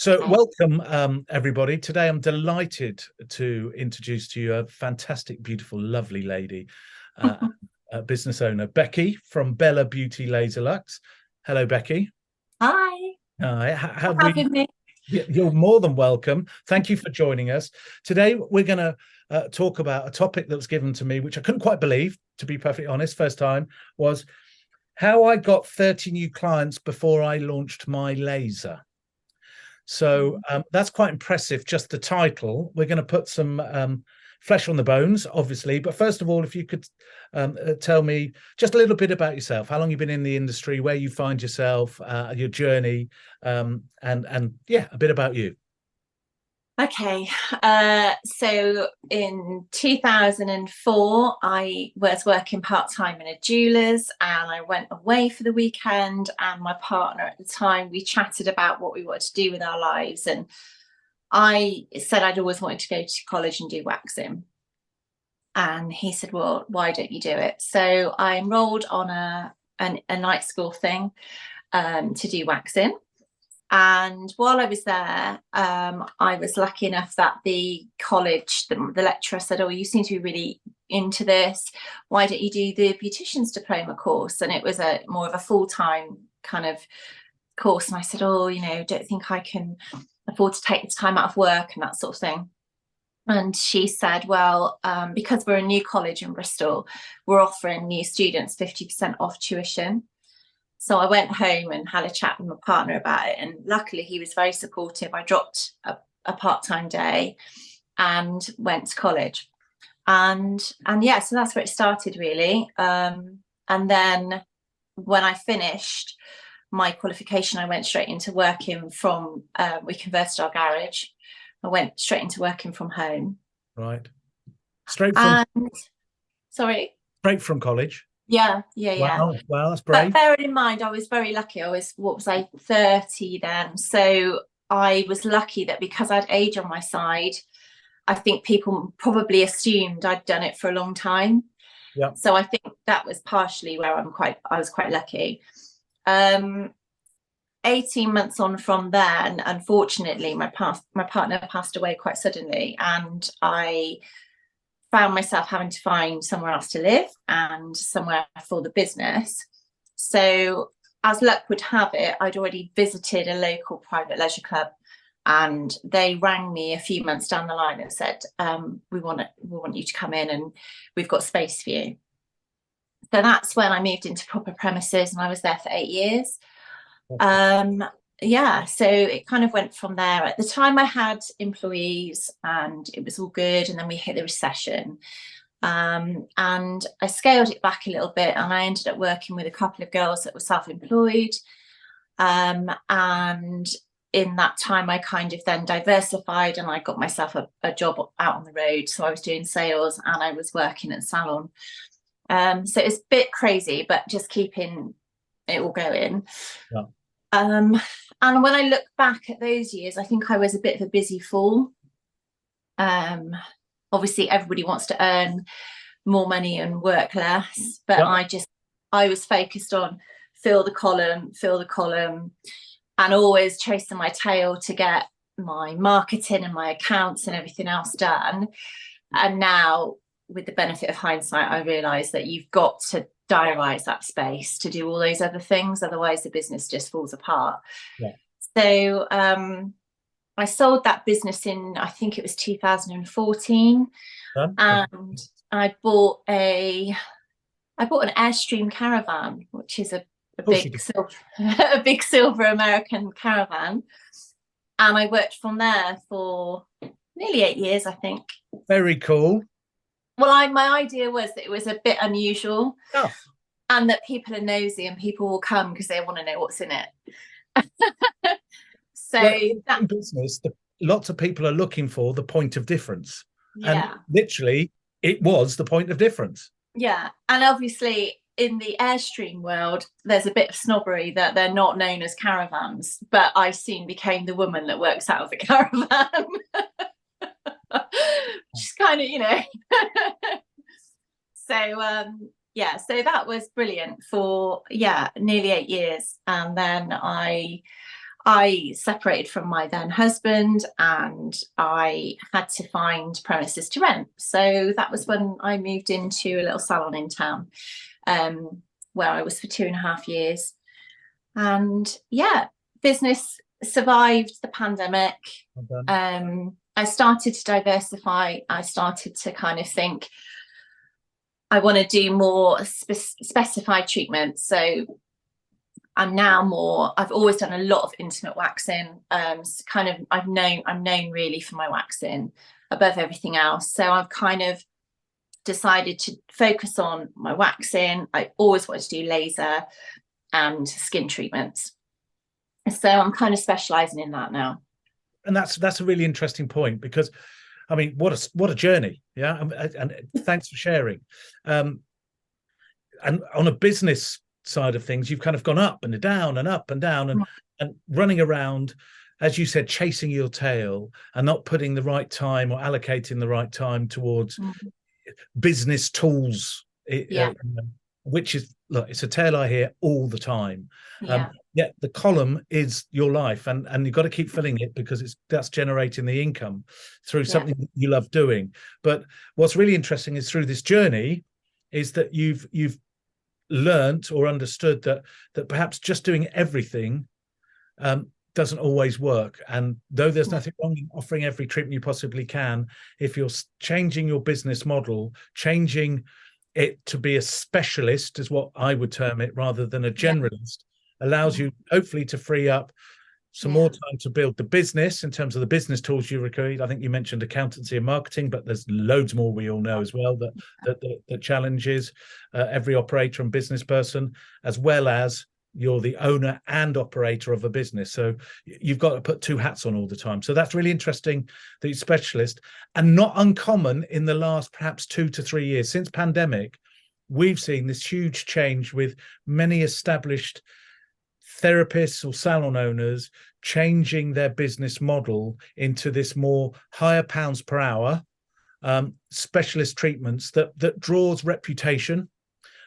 So, Okay. welcome, everybody. Today, I'm delighted to introduce to you a fantastic, beautiful, lovely lady, uh, a business owner, Becky from Bella Beauty Laser Luxe. Hello, Becky. Hi, Have for we? having me. You're more than welcome. Thank you for joining us. Today, we're going to talk about a topic that was given to me, which I couldn't quite believe, to be perfectly honest, first time, was how I got 30 new clients before I launched my laser. So that's quite impressive, just the title. We're going to put some flesh on the bones, obviously. But first of all, if you could tell me just a little bit about yourself, how long you've been in the industry, where you find yourself, your journey, and yeah, a bit about you. Okay, so in 2004, I was working part-time in a jeweler's and I went away for the weekend. And my partner at the time, we chatted about what we wanted to do with our lives. And I said I'd always wanted to go to college and do waxing. And he said, well, why don't you do it? So I enrolled on a night school thing to do waxing. And while I was there, I was lucky enough that the college, the lecturer said, oh, you seem to be really into this. Why don't you do the beautician's diploma course? And it was a more of a full-time kind of course. And I said, oh, don't think I can afford to take the time out of work and that sort of thing. And she said, well, because we're a new college in Bristol, we're offering new students 50% off tuition. So I went home and had a chat with my partner about it. And luckily, he was very supportive. I dropped a part-time day and went to college. And yeah, so that's where it started, really. And then when I finished my qualification, I went straight into working from, we converted our garage. I went straight into working from home. Right. Straight from And sorry. straight from college. Yeah. Wow. Wow, that's But brave. bearing in mind, I was very lucky. I was, what was I, 30 then? So I was lucky that because I'd age on my side, I think people probably assumed I'd done it for a long time. Yeah. So I think that was partially where I was quite lucky. Um, 18 months on from then, unfortunately, my partner passed away quite suddenly, and I found myself having to find somewhere else to live and somewhere for the business. So, as luck would have it, I'd already visited a local private leisure club, and they rang me a few months down the line and said, we want you to come in, and we've got space for you. So that's when I moved into proper premises, and I was there for 8 years. Um, yeah, so it kind of went from there. At the time, I had employees, and it was all good, and then we hit the recession. And I scaled it back a little bit, and I ended up working with a couple of girls that were self-employed. And in that time, I kind of then diversified, and I got myself a job out on the road. So I was doing sales and I was working at salon. So it's a bit crazy, but just keeping it all going. Yeah. And when I look back at those years, I think I was a bit of a busy fool. Um, Obviously, everybody wants to earn more money and work less, but Yeah. I was focused on fill the column, and always chasing my tail to get my marketing and my accounts and everything else done. And now, with the benefit of hindsight, I realise that you've got to diarise that space to do all those other things. Otherwise, the business just falls apart. Yeah. So I sold that business in, I think it was 2014, Yeah. and I bought an Airstream caravan, which is a Of course you big did. silver, a big silver American caravan, and I worked from there for nearly 8 years, I think. Very cool. Well, my idea was that it was a bit unusual, Yeah. and that people are nosy and people will come because they want to know what's in it. So Well, that, in business, lots of people are looking for the point of difference. And yeah, literally, it was the point of difference. yeah. And obviously, in the Airstream world, there's a bit of snobbery that they're not known as caravans, but I soon became the woman that works out of the caravan. Which is kind of, So yeah, so that was brilliant for nearly 8 years. And then I separated from my then husband and I had to find premises to rent. So that was when I moved into a little salon in town, where I was for 2.5 years. And yeah, business survived the pandemic. I started to diversify. I started to kind of think I want to do more specified treatments. So I'm now more, I've always done a lot of intimate waxing. Kind of, I'm known really for my waxing above everything else. So I've kind of decided to focus on my waxing. I always wanted to do laser and skin treatments. So I'm kind of specializing in that now. And that's a really interesting point, because I mean, what a journey. Yeah. And thanks for sharing. And on a business side of things, you've kind of gone up and down and up and down and running around, as you said, chasing your tail and not putting the right time or allocating the right time towards business tools. Which is, look, it's a tale I hear all the time. The column is your life, and you've got to keep filling it, because that's generating the income through something that you love doing. But what's really interesting is through this journey is that you've learnt or understood that perhaps just doing everything doesn't always work. And though there's nothing wrong in offering every treatment you possibly can, if you're changing your business model, changing it to be a specialist is what I would term it, rather than a generalist, allows you hopefully to free up some more time to build the business in terms of the business tools you require. I think you mentioned accountancy and marketing, but there's loads more we all know as well that challenges every operator and business person, as well as you're the owner and operator of a business. So you've got to put two hats on all the time. So that's really interesting that you're specialist, and not uncommon in the last perhaps 2 to 3 years. Since pandemic, we've seen this huge change with many established therapists or salon owners changing their business model into this more higher pounds per hour specialist treatments that draws reputation.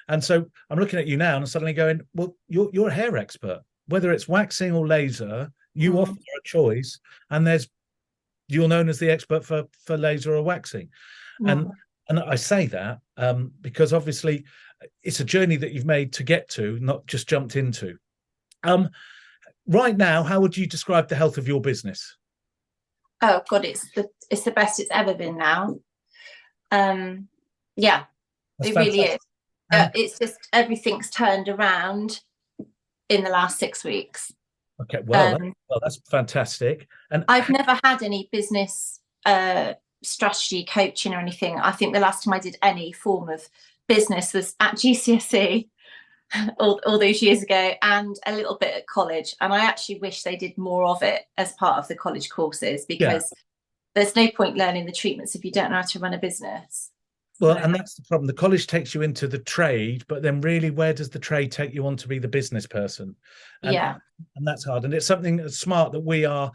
And so I'm looking at you now and suddenly going, well, you're a hair expert, whether it's waxing or laser, you offer a choice, and you're known as the expert for laser or waxing. And I say that because obviously it's a journey that you've made to get to, not just jumped into. Right now, how would you describe the health of your business? Oh God, it's the best it's ever been now. It really is. It's just everything's turned around in the last 6 weeks. Okay, well, that's fantastic. And I've never had any business strategy coaching or anything. I think the last time I did any form of business was at GCSE all those years ago, and a little bit at college. And I actually wish they did more of it as part of the college courses, because there's no point learning the treatments if you don't know how to run a business. Well, and that's the problem. The college takes you into the trade, but then really, where does the trade take you on to be the business person? And that's hard. And it's something that's smart that we are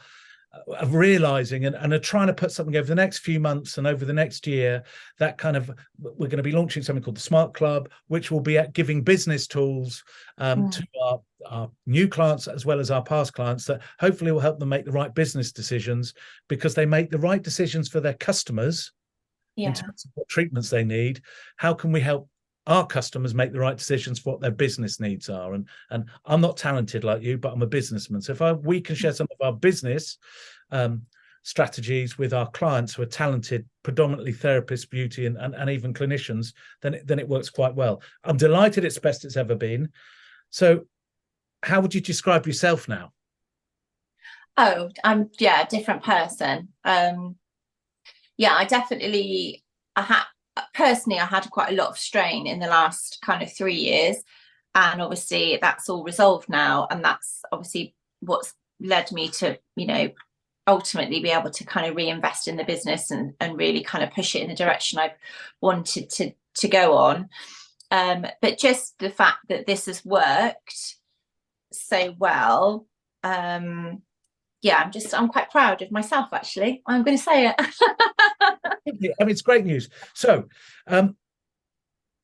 realizing and are trying to put something over the next few months and over the next year. That kind of, we're going to be launching something called the Smart Club, which will be at giving business tools to our new clients as well as our past clients, that hopefully will help them make the right business decisions, because they make the right decisions for their customers. In terms of what treatments they need. How can we help our customers make the right decisions for what their business needs are? And I'm not talented like you, but I'm a businessman. So if we can share some of our business strategies with our clients who are talented, predominantly therapists, beauty, and even clinicians, then it works quite well. I'm delighted it's best it's ever been. So how would you describe yourself now? Oh, I'm a different person. I had quite a lot of strain in the last kind of 3 years, and obviously that's all resolved now, and that's obviously what's led me to, ultimately be able to kind of reinvest in the business and really kind of push it in the direction I wanted to go on. But just the fact that this has worked so well, I'm quite proud of myself, actually. I'm going to say it. I mean, it's great news. So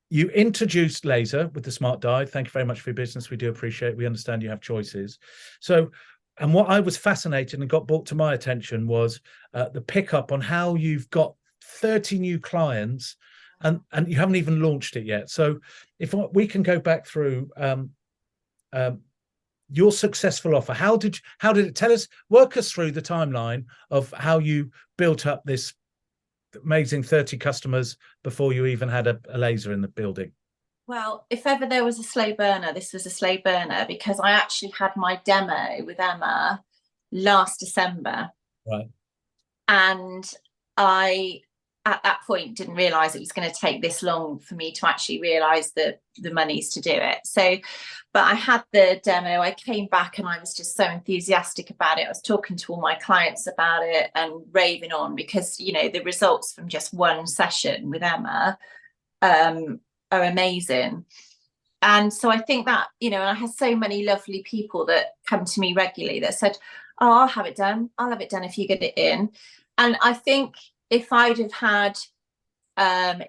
you introduced laser with the smart die. Thank you very much for your business. We do appreciate it. We understand you have choices. So And what I was fascinated and got brought to my attention was the pickup on how you've got 30 new clients and you haven't even launched it yet. So if we can go back through your successful offer, how did it tell us, work us through the timeline of how you built up this amazing 30 customers before you even had a laser in the building? Well, if ever there was a slow burner, this was a slow burner, because I actually had my demo with Emma last December. Right. And I, at that point, didn't realize it was going to take this long for me to actually realize the monies to do it. So, but I had the demo, I came back and I was just so enthusiastic about it. I was talking to all my clients about it and raving on, because, you know, the results from just one session with Emma are amazing. And so I think that, you know, I had so many lovely people that come to me regularly that said, oh, I'll have it done if you get it in. And I think if I'd have had,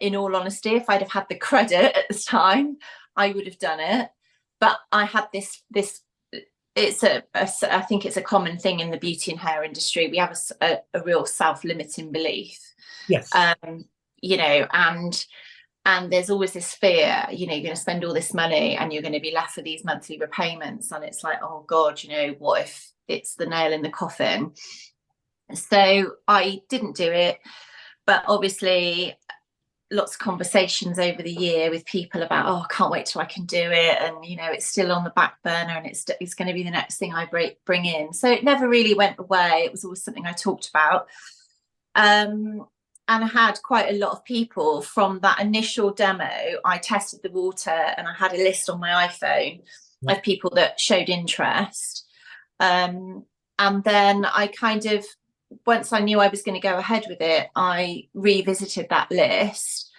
in all honesty, if I'd have had the credit at the time, I would have done it. But I had this it's I think it's a common thing in the beauty and hair industry. We have a real self-limiting belief. Yes. You know, and there's always this fear, you know, you're going to spend all this money and you're going to be left with these monthly repayments. And it's like, oh God, you know, what if it's the nail in the coffin? So I didn't do it. But obviously, lots of conversations over the year with people about, oh, I can't wait till I can do it. And, you know, it's still on the back burner and it's going to be the next thing I bring in. So it never really went away. It was always something I talked about. And I had quite a lot of people from that initial demo. I tested the water and I had a list on my iPhone of people that showed interest. And then I kind of, once I knew I was going to go ahead with it, I revisited that list.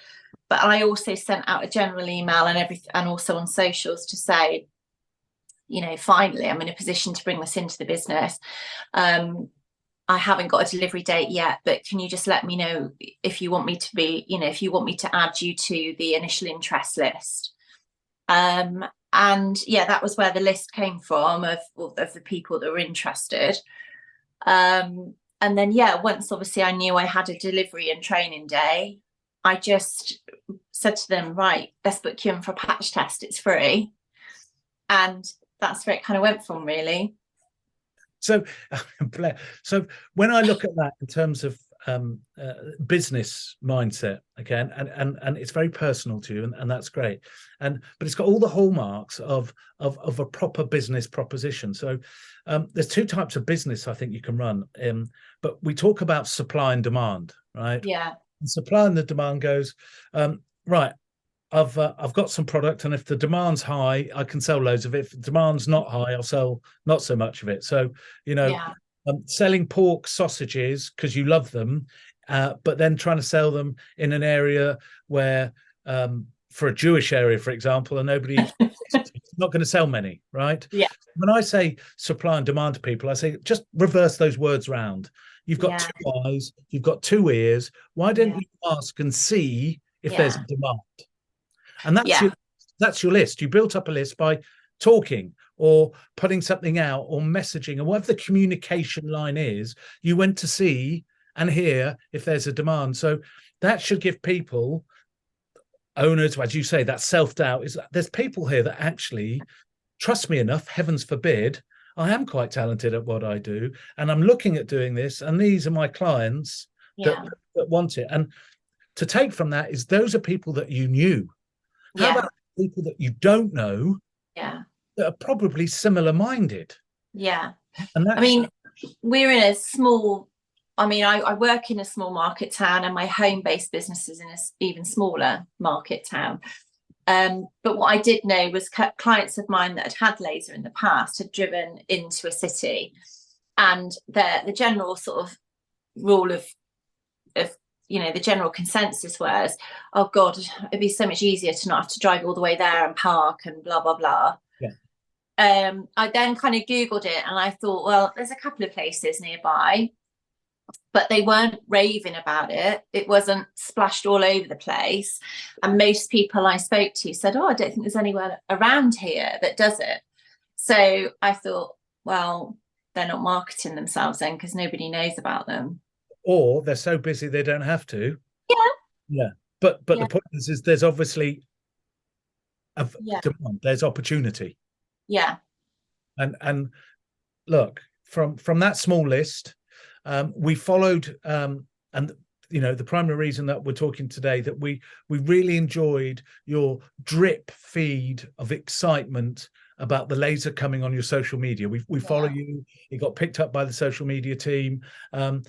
But I also sent out a general email and also on socials to say, you know, finally, I'm in a position to bring this into the business. I haven't got a delivery date yet, but can you just let me know if you want me to be, you know, if you want me to add you to the initial interest list. And yeah, that was where the list came from of the people that were interested. And then, yeah, once obviously I knew I had a delivery and training day, I just said to them, right, let's book you in for a patch test. It's free. And that's where it kind of went from, really. So when I look at that in terms of business mindset, again, and it's very personal to you, and that's great. But it's got all the hallmarks of a proper business proposition. So there's two types of business I think you can run. But we talk about supply and demand, right? Yeah. And supply and the demand goes, right, I've got some product, and if the demand's high, I can sell loads of it. If the demand's not high, I'll sell not so much of it. So, you know, selling pork sausages because you love them, but then trying to sell them in an area where, for a Jewish area, for example, and nobody not going to sell many, right? Yeah. When I say supply and demand to people, I say just reverse those words round. You've got two eyes, you've got two ears. Why don't you ask and see if there's a demand? And that's your list. You built up a list by talking or putting something out or messaging, or whatever the communication line is. You went to see and hear if there's a demand. So that should give people, owners, as you say, that self-doubt is there's people here that actually trust me enough, heavens forbid, I am quite talented at what I do, and I'm looking at doing this, and these are my clients that want it. And to take from that is those are people that you knew. How about people that you don't know that are probably similar minded? Yeah. And I mean, we're in a small, I work in a small market town, and my home-based business is in an even smaller market town. But what I did know was clients of mine that had laser in the past had driven into a city, and the general sort of rule of you know, the general consensus was, oh God, it'd be so much easier to not have to drive all the way there and park and blah, blah, blah. I then kind of Googled it and I thought, well, there's a couple of places nearby, but they weren't raving about it. It wasn't splashed all over the place. And most people I spoke to said, oh, I don't think there's anywhere around here that does it. So I thought, well, they're not marketing themselves then because nobody knows about them. Or they're so busy they don't have to. Yeah, Yeah. But yeah, the point is there's obviously a yeah, demand, there's opportunity. yeah, And look, from that small list, we followed and the primary reason that we're talking today, that we really enjoyed your drip feed of excitement about the laser coming on your social media. We follow yeah, you. It got picked up by the social media team. And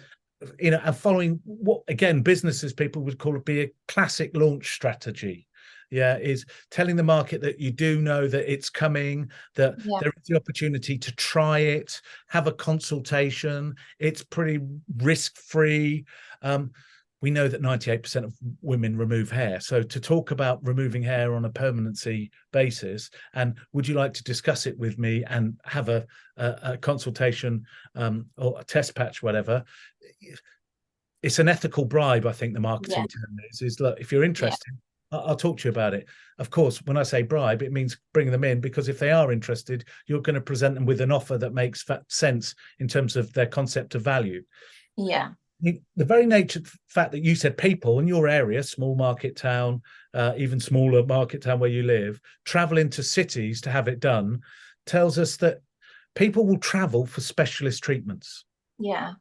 following what again businesses people would call it be a classic launch strategy. Yeah, is telling the market that you do know that it's coming, that yeah, there is the opportunity to try it, have a consultation. It's pretty risk-free. We know that 98% of women remove hair. So to talk about removing hair on a permanency basis, and would you like to discuss it with me and have a consultation or a test patch, whatever? It's an ethical bribe, I think the yeah, marketing term is look, if you're yeah, interested, I'll talk to you about it. Of course, when I say bribe, it means bringing them in, because if they are interested, you're going to present them with an offer that makes sense in terms of their concept of value. yeah, The very nature fact that you said people in your area, small market town, even smaller market town where you live, travel into cities to have it done, tells us that people will travel for specialist treatments yeah,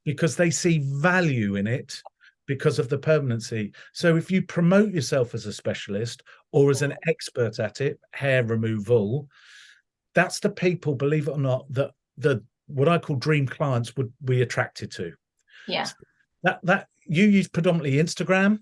because they see value in it because of the permanency. So if you promote yourself as a specialist or as an expert at it, hair removal, that's the people, believe it or not, that the what I call dream clients would be attracted to. yeah. So that you use predominantly Instagram,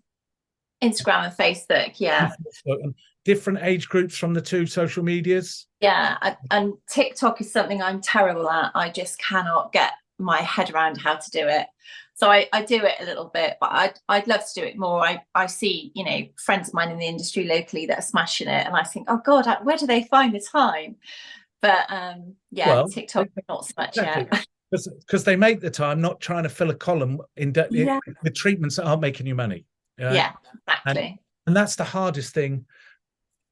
Instagram and Facebook, yeah. and different age groups from the two social medias. Yeah, and TikTok is something I'm terrible at. I just cannot get my head around how to do it. So I do it a little bit, but I'd love to do it more. I see, friends of mine in the industry locally that are smashing it, and I think, oh God, where do they find the time? But yeah, Well, TikTok not so much exactly. yet. Because they make the time not trying to fill a column Yeah, with treatments that aren't making you money. Right? yeah, And exactly. and that's the hardest thing,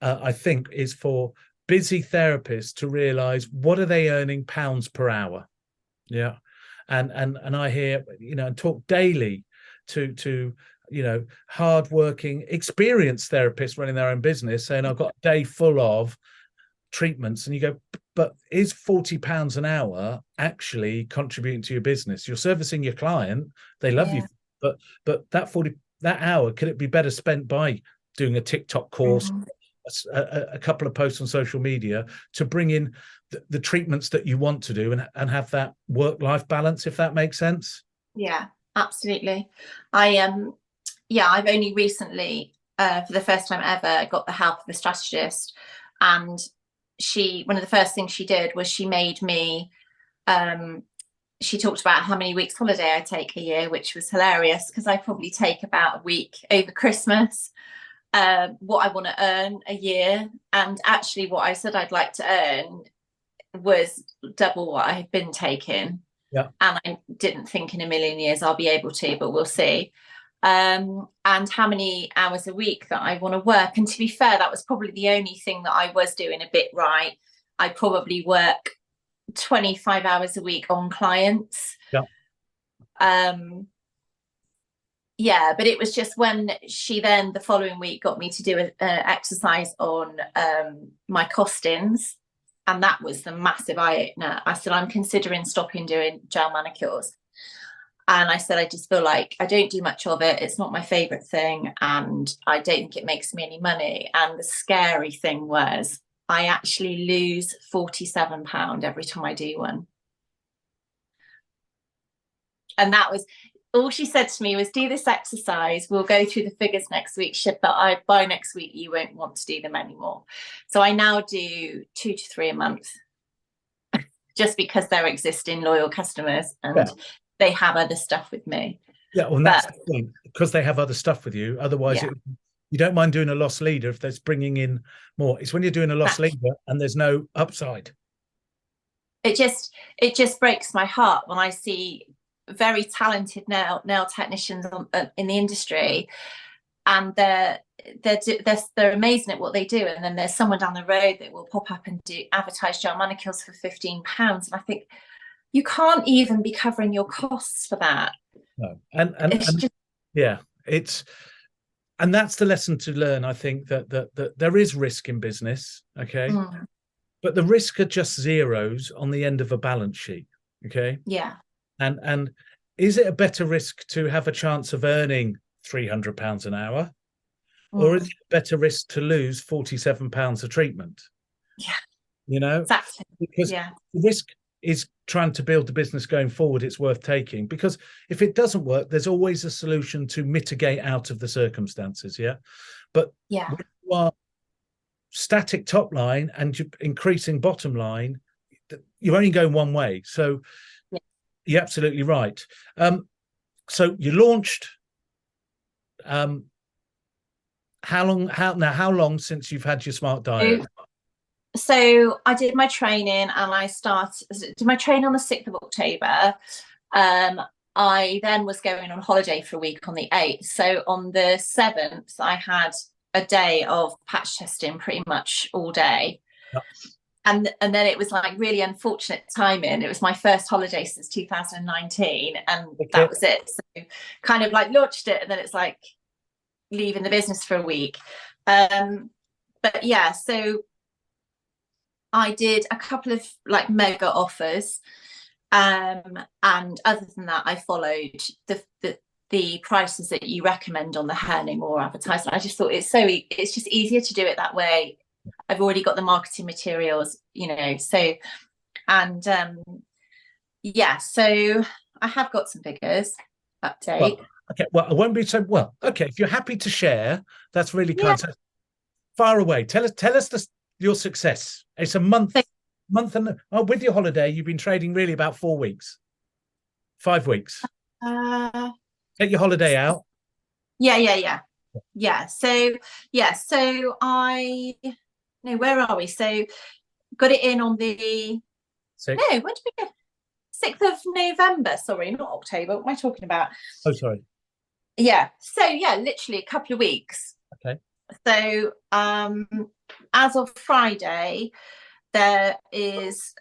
I think, is for busy therapists to realize what are they earning pounds per hour. Yeah. And I hear, and talk daily to hardworking, experienced therapists running their own business saying, I've got a day full of treatments. And you go, but is £40 an hour actually contributing to your business? You're servicing your client, they love you, Yeah. but that hour, could it be better spent by doing a TikTok course, Mhm. a couple of posts on social media to bring in the treatments that you want to do and have that work-life balance, if that makes sense? Yeah, absolutely. Yeah, I've only recently, for the first time ever, got the help of a strategist, and one of the first things she did was she made me. She talked about how many weeks holiday I take a year, which was hilarious because I probably take about a week over Christmas. What I want to earn a year, and actually what I said I'd like to earn was double what I had been taking. Yeah. And I didn't think in a million years I'll be able to, but we'll see. And how many hours a week that I want to work. And to be fair, that was probably the only thing that I was doing a bit right. I probably work 25 hours a week on clients. Yeah. Yeah, but it was just when she then the following week got me to do an exercise on my costings, and that was the massive eye opener. I said, I'm considering stopping doing gel manicures. And I said, I just feel like I don't do much of it. It's not my favorite thing. And I don't think it makes me any money. And the scary thing was I actually lose £47 every time I do one. And that was all she said to me was, do this exercise. We'll go through the figures next week. Ship that I by next week, you won't want to do them anymore. So I now do 2 to 3 a month just because they're existing loyal customers and Yeah. they have other stuff with me. Yeah, well, that's the thing, because they have other stuff with you. Otherwise, Yeah. You don't mind doing a loss leader if there's bringing in more. It's when you're doing a loss leader and there's no upside. It just breaks my heart when I see very talented nail technicians in the industry, and they're amazing at what they do, and then there's someone down the road that will pop up and do advertise gel manicures for £15, and I think, you can't even be covering your costs for that. No. It's And just yeah, and that's the lesson to learn. I think that there is risk in business, okay, mm, but the risk are just zeros on the end of a balance sheet, okay. yeah. And is it a better risk to have a chance of earning £300 an hour, or is Mm, it a better risk to lose £47 a treatment? yeah, You know, exactly. because Yeah. the risk is trying to build the business going forward. It's worth taking, because if it doesn't work, there's always a solution to mitigate out of the circumstances. Yeah, but Yeah. when you are static top line and you're increasing bottom line, you're only going one way. So Yeah. you're absolutely right. So you launched. Um, how long since you've had your smart diet? So I did my training and did my training on the 6th of October. Um, I then was going on holiday for a week on the 8th. So on the 7th, I had a day of patch testing pretty much all day. Yep. And then it was like really unfortunate timing. It was my first holiday since 2019, and Okay. that was it. So kind of like launched it, and then it's like leaving the business for a week. But yeah, so I did a couple of like mega offers. And other than that, I followed the prices that you recommend on the Herning or advertisement. I just thought it's just easier to do it that way. I've already got the marketing materials, so, and yeah, so I have got some figures update. Well, okay. Well, I won't be so well. Okay, if you're happy to share, that's really Yeah. kind. So far away. Tell us your success. It's a month and with your holiday, you've been trading really about 4 weeks, 5 weeks. Uh, Take your holiday out. yeah. So I no, where are we? So got it in on the Six. no, when did we go? 6th of November. Sorry, not October. What am I talking about? Oh, sorry. Yeah. So yeah, literally a couple of weeks. Okay. So as of Friday, there is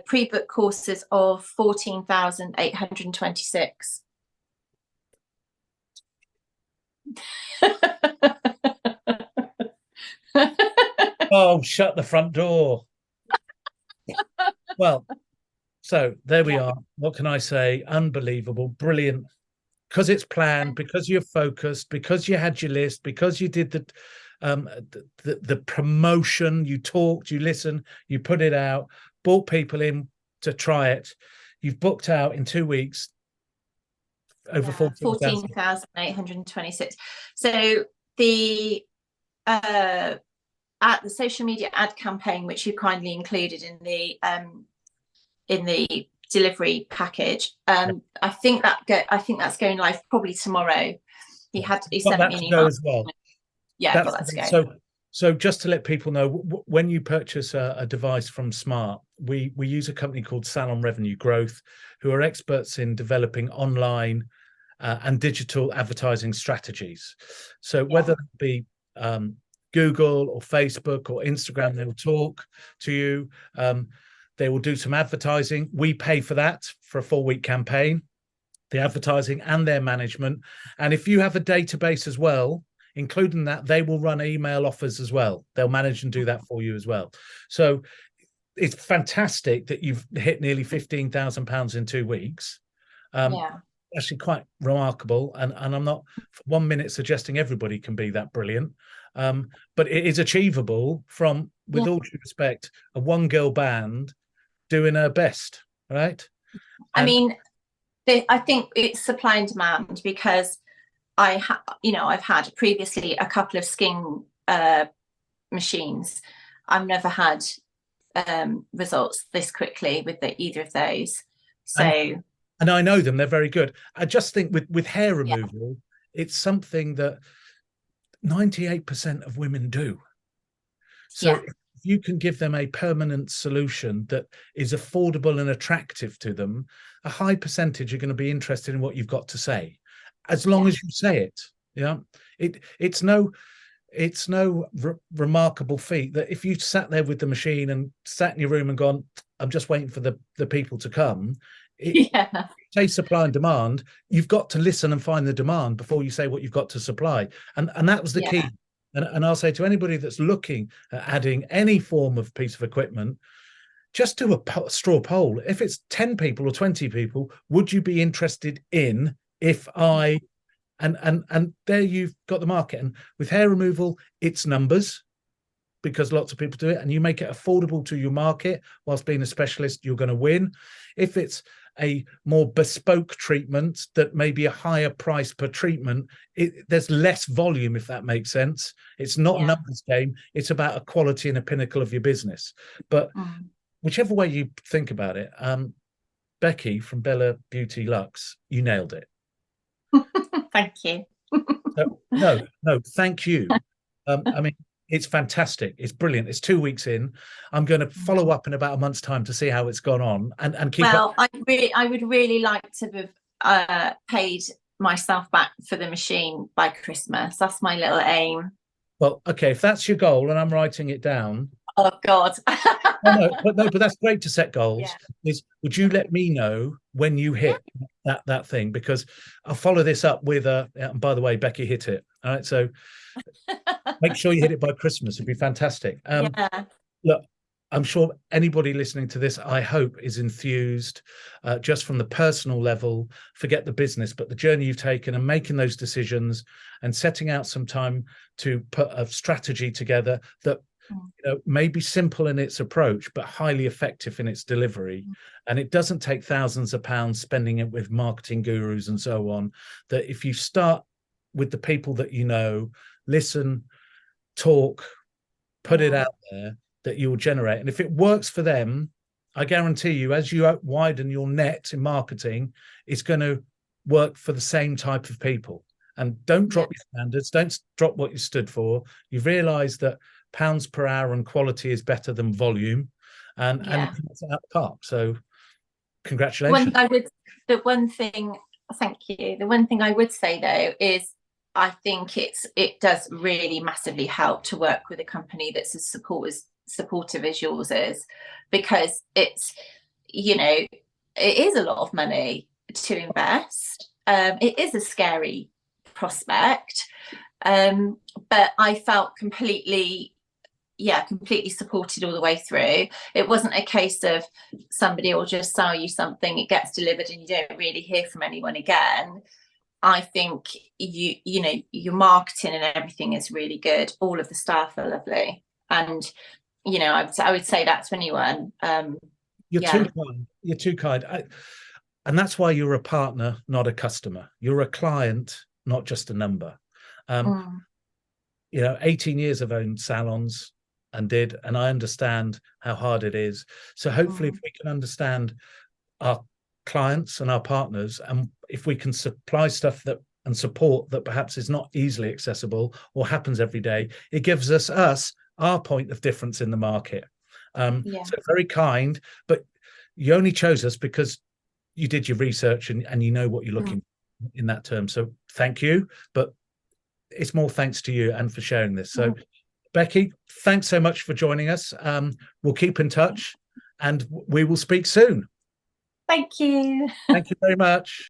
pre-book courses of 14,826. Oh, shut the front door. Well, so there we are. What can I say? Unbelievable, brilliant. Because it's planned, because you're focused, because you had your list, because you did the promotion, you talked, you listened, you put it out, brought people in to try it. You've booked out in 2 weeks over 14,826. So the at the social media ad campaign, which you kindly included in the delivery package, I think that's going live probably tomorrow. He sent me an email as well. Yeah, got that to go. So just to let people know, when you purchase a device from Smart, we use a company called Salon Revenue Growth, who are experts in developing online and digital advertising strategies. So whether it be Google or Facebook or Instagram, they will talk to you. They will do some advertising. We pay for that for a 4-week campaign, the advertising and their management. And if you have a database as well, including that, they will run email offers as well. They'll manage and do that for you as well. So it's fantastic that you've hit nearly £15,000 in 2 weeks. Actually quite remarkable. And I'm not for 1 minute suggesting everybody can be that brilliant. But it is achievable from, with all due respect, a one-girl band doing her best, right? I mean, I think it's supply and demand, because I've had previously a couple of skin machines. I've never had results this quickly with either of those. So, and I know them; they're very good. I just think with hair removal, it's something that 98% of women do. So if you can give them a permanent solution that is affordable and attractive to them, a high percentage are going to be interested in what you've got to say, as long as you say it. Yeah, it's no remarkable feat that if you sat there with the machine and sat in your room and gone, I'm just waiting for the people to come. Yeah. Say supply and demand, you've got to listen and find the demand before you say what you've got to supply. And that was the key. And I'll say to anybody that's looking at adding any form of piece of equipment, just do a straw poll. If it's 10 people or 20 people, would you be interested in if I and there you've got the market. And with hair removal, it's numbers, because lots of people do it, and you make it affordable to your market whilst being a specialist, you're going to win. If it's a more bespoke treatment that may be a higher price per treatment, there's less volume, if that makes sense. It's not a numbers game. It's about a quality and a pinnacle of your business. But whichever way you think about it, Becky from Bella Beauty Luxe, you nailed it. Thank you. No, thank you. I mean, it's fantastic. It's brilliant. It's 2 weeks in. I'm going to follow up in about a month's time to see how it's gone on and keep up. Well, I would really like to have paid myself back for the machine by Christmas. That's my little aim. Well, okay, if that's your goal, and I'm writing it down. Oh God. But that's great to set goals. Would you let me know when you hit that thing? Because I'll follow this up with and by the way, Becky hit it. All right, so make sure you hit it by Christmas. It'd be fantastic. Look, I'm sure anybody listening to this, I hope, is enthused just from the personal level. Forget the business, but the journey you've taken and making those decisions and setting out some time to put a strategy together that may be simple in its approach, but highly effective in its delivery. And it doesn't take thousands of pounds spending it with marketing gurus and so on. That if you start with the people that you know, listen, talk, put it out there, that you will generate. And if it works for them, I guarantee you, as you widen your net in marketing, it's going to work for the same type of people. And don't drop your standards. Don't drop what you stood for. You've realized that pounds per hour and quality is better than volume, and it's out the park. So congratulations. The one thing I would say though is I think it does really massively help to work with a company that's as supportive as yours is, because it's, it is a lot of money to invest. It is a scary prospect, but I felt completely supported all the way through. It wasn't a case of somebody will just sell you something, it gets delivered and you don't really hear from anyone again. I think your marketing and everything is really good. All of the staff are lovely, and I would say that to anyone. You're too kind. You're too kind. And that's why you're a partner, not a customer. You're a client, not just a number. 18 years I've owned salons and I understand how hard it is. So hopefully if we can understand our clients and our partners, and if we can supply stuff and support that perhaps is not easily accessible or happens every day, it gives us our point of difference in the market. So very kind, but you only chose us because you did your research and you know what you're looking for in that term. So thank you, but it's more thanks to you and for sharing this. So Becky, thanks so much for joining us. We'll keep in touch and we will speak soon. Thank you. Thank you very much.